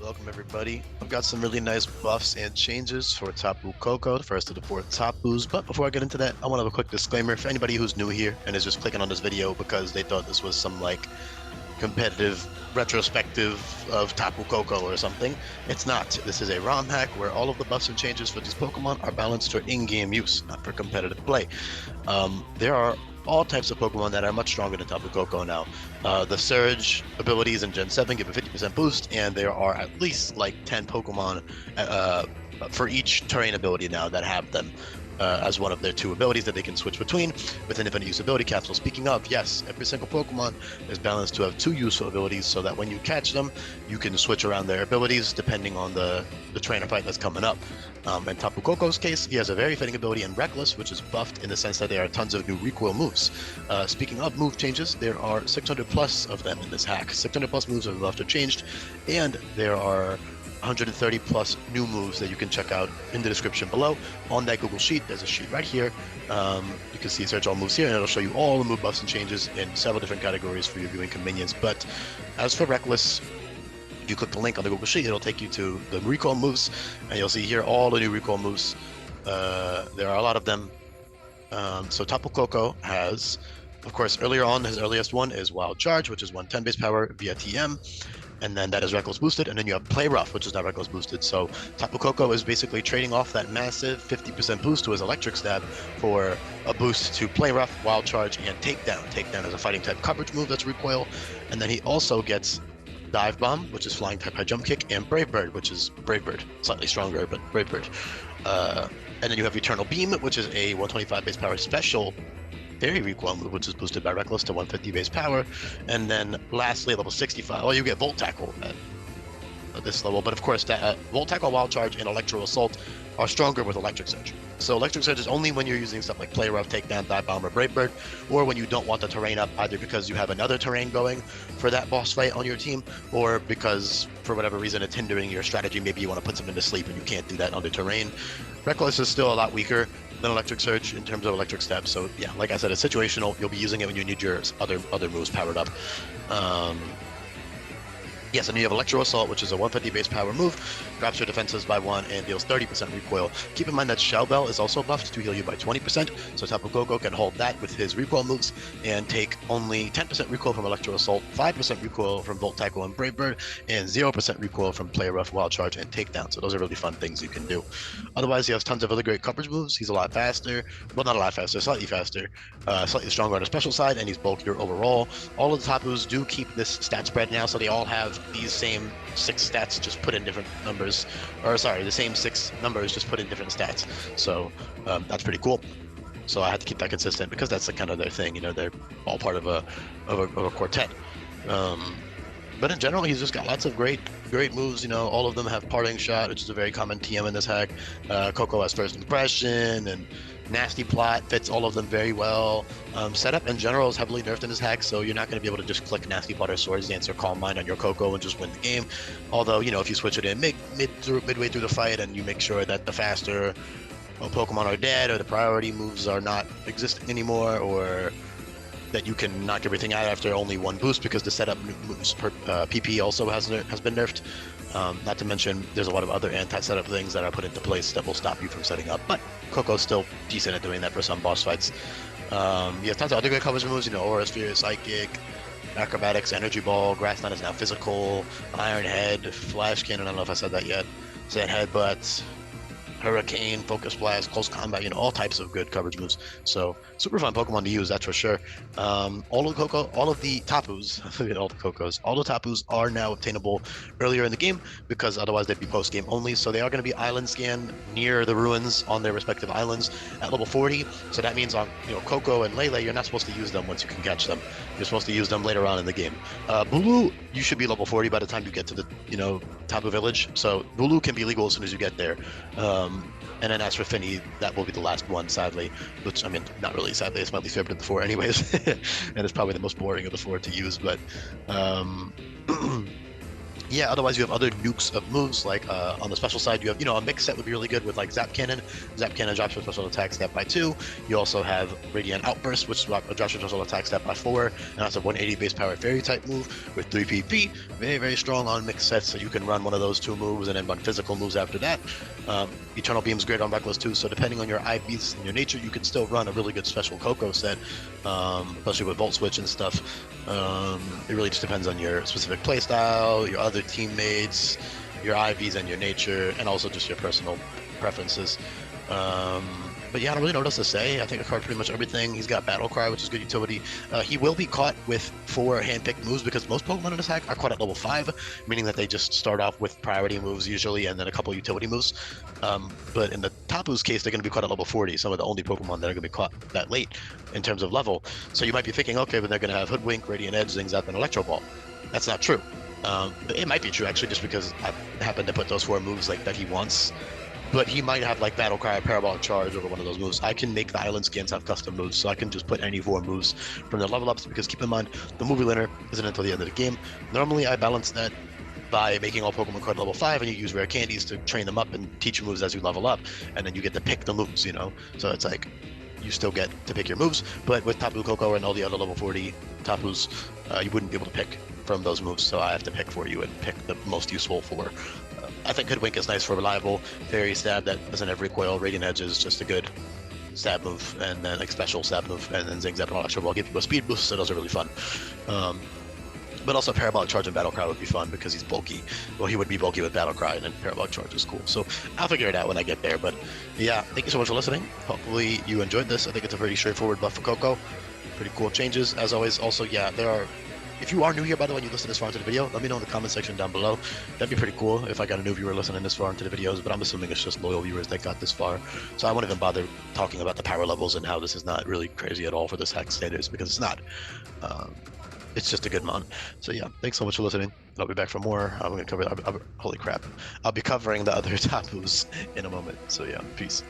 welcome everybody. I've got some really nice buffs and changes for Tapu Koko, the first of the 4 Tapus. But before I get into that, I want to have a quick disclaimer for anybody who's new here and is just clicking on this video because they thought this was some like competitive retrospective of Tapu Koko or something. It's not. This is a ROM hack where all of the buffs and changes for these Pokemon are balanced for in-game use, not for competitive play. There are all types of Pokemon that are much stronger than Tapu Koko now. The Surge abilities in Gen 7 give a 50% boost, and there are at least like 10 Pokemon for each terrain ability now that have them as one of their 2 abilities that they can switch between with an infinite use ability capsule. Speaking of, yes, every single Pokemon is balanced to have 2 useful abilities so that when you catch them, you can switch around their abilities depending on the trainer fight that's coming up. In Tapu Koko's case, he has a very fitting ability in Reckless, which is buffed in the sense that there are tons of new recoil moves. Speaking of move changes, there are 600 plus of them in this hack. 600 plus moves are buffed or changed, and there are 130 plus new moves that you can check out in the description below. On that Google Sheet, there's a sheet right here. You can see search all moves here, and it'll show you all the move buffs and changes in several different categories for your viewing convenience. But as for Reckless, if you click the link on the Google Sheet, it'll take you to the recoil moves, and you'll see here all the new recoil moves. There are a lot of them. So Tapu Koko has, of course, earlier on, his earliest one is Wild Charge, which is 110 base power via TM. And then that is Reckless boosted, and then you have Play Rough, which is not Reckless boosted. So Tapu Koko is basically trading off that massive 50% boost to his Electric Stab for a boost to Play Rough, Wild Charge, and Takedown. Takedown is a fighting type coverage move that's recoil, and then he also gets Dive Bomb, which is flying type high jump kick, and Brave Bird, which is Brave Bird, slightly stronger, but Brave Bird. And then you have Eternal Beam, which is a 125 base power special Fairy recoil move, which is boosted by Reckless to 150 base power. And then lastly, level 65, well, you get Volt Tackle at this level, but of course that Volt Tackle, Wild Charge, and Electro Assault are stronger with Electric Surge. So Electric Surge is only when you're using stuff like Play Rough, Takedown, Dive Bomb, or Brave Bird, or when you don't want the terrain up, either because you have another terrain going for that boss fight on your team, or because for whatever reason it's hindering your strategy. Maybe you want to put something to sleep and you can't do that on the terrain. Reckless is still a lot weaker than Electric Surge in terms of Electric Step. So yeah, like I said, it's situational. You'll be using it when you need your other moves powered up. Yes, and you have Electro Assault, which is a 150 base power move, drops your defenses by 1 and deals 30% recoil. Keep in mind that Shell Bell is also buffed to heal you by 20%, so Tapu Koko can hold that with his recoil moves and take only 10% recoil from Electro Assault, 5% recoil from Volt Tackle and Brave Bird, and 0% recoil from Play Rough, Wild Charge, and Takedown. So those are really fun things you can do. Otherwise, he has tons of other great coverage moves. He's a lot faster. Well, not a lot faster, slightly faster. Slightly stronger on the special side, and he's bulkier overall. All of the Tapus do keep this stat spread now, so they all have these same 6 stats just put in different numbers, or sorry, the same 6 numbers just put in different stats. So that's pretty cool. So I had to keep that consistent because that's kind of their thing, you know, they're all part of a quartet. But in general, he's just got lots of great moves. You know, all of them have Parting Shot, which is a very common TM in this hack. Koko has First Impression, and Nasty Plot fits all of them very well. Setup in general is heavily nerfed in this hack, so you're not going to be able to just click Nasty Plot or Swords Dance or Calm Mind on your Koko and just win the game. Although, you know, if you switch it in midway through the fight and you make sure that the faster Pokemon are dead, or the priority moves are not existing anymore, or that you can knock everything out after only 1 boost, because the setup moves per PP also has been nerfed. Not to mention, there's a lot of other anti-setup things that are put into place that will stop you from setting up, but Koko's still decent at doing that for some boss fights. He has tons of other good coverage moves, you know, Aura Sphere, Psychic, Acrobatics, Energy Ball, Grass Knot is now physical, Iron Head, Flash Cannon, I don't know if I said that yet, Sand Headbutt, Hurricane, Focus Blast, Close Combat, you know, all types of good coverage moves. So super fun Pokemon to use, that's for sure. All of the Tapus, all the Kokos, all the Tapus are now obtainable earlier in the game, because otherwise they'd be post-game only. So they are going to be island scanned near the ruins on their respective islands at level 40. So that means on, you know, Koko and Lele, you're not supposed to use them once you can catch them. You're supposed to use them later on in the game. Bulu, you should be level 40 by the time you get to the, you know, Tapu Village. So Bulu can be legal as soon as you get there. And then as for Finny, that will be the last one, sadly. Which, I mean, not really sadly, it's my least favorite of the 4 anyways. And it's probably the most boring of the 4 to use, but Yeah, otherwise you have other nukes of moves, like on the special side, you have, a mix set would be really good with like Zap Cannon. Zap Cannon drops your special attack stat by 2. You also have Radiant Outburst, which drops your special attack stat by 4. And that's a 180 base power fairy type move with 3 PP. Very, very strong on mix sets, so you can run one of those 2 moves and then run physical moves after that. Eternal Beam's great on Reckless too, so depending on your IVs and your nature, you can still run a really good special Koko set, especially with Volt Switch and stuff. It really just depends on your specific playstyle, your other teammates, your IVs and your nature, and also just your personal preferences. But yeah, I don't really know what else to say. I think I covered pretty much everything. He's got Battle Cry, which is good utility. He will be caught with 4 handpicked moves because most Pokemon in this hack are caught at level 5, meaning that they just start off with priority moves usually and then a couple utility moves. But in the Tapu's case, they're going to be caught at level 40, some of the only Pokemon that are going to be caught that late in terms of level. So you might be thinking, okay, but they're going to have Hoodwink, Radiant Edge, Zing Zap, and Electro Ball. That's not true. It might be true actually, just because I happened to put those 4 moves like that he wants. But he might have like Battle Cry, Parabolic Charge over one of those moves. I can make the Island Scans have custom moves, so I can just put any 4 moves from the level ups, because keep in mind, the movie winner isn't until the end of the game. Normally I balance that by making all Pokemon card level 5, and you use rare candies to train them up and teach moves as you level up, and then you get to pick the moves, So it's like, you still get to pick your moves, but with Tapu Koko and all the other level 40 Tapus, you wouldn't be able to pick from those moves, so I have to pick for you and pick the most useful for. I think Hoodwink is nice for reliable fairy stab that doesn't have recoil. Radiant Edge is just a good stab move, and then like special stab move, and then Zing Zap and Electro Ball give you a speed boost, so those are really fun. But also Parabolic Charge and Battle Cry would be fun because he's bulky. Well, he would be bulky with Battle Cry, and then Parabolic Charge is cool. So I'll figure it out when I get there. But yeah, thank you so much for listening. Hopefully you enjoyed this. I think it's a pretty straightforward buff for Koko. Pretty cool changes. As always, also, yeah, if you are new here, by the way, and you listen this far into the video, let me know in the comment section down below. That'd be pretty cool if I got a new viewer listening this far into the videos, but I'm assuming it's just loyal viewers that got this far. So I won't even bother talking about the power levels and how this is not really crazy at all for this hack standards, because it's not. It's just a good mon. So yeah, thanks so much for listening. I'll be back for more. I'm going to cover, holy crap. I'll be covering the other Tapus in a moment. So yeah, peace.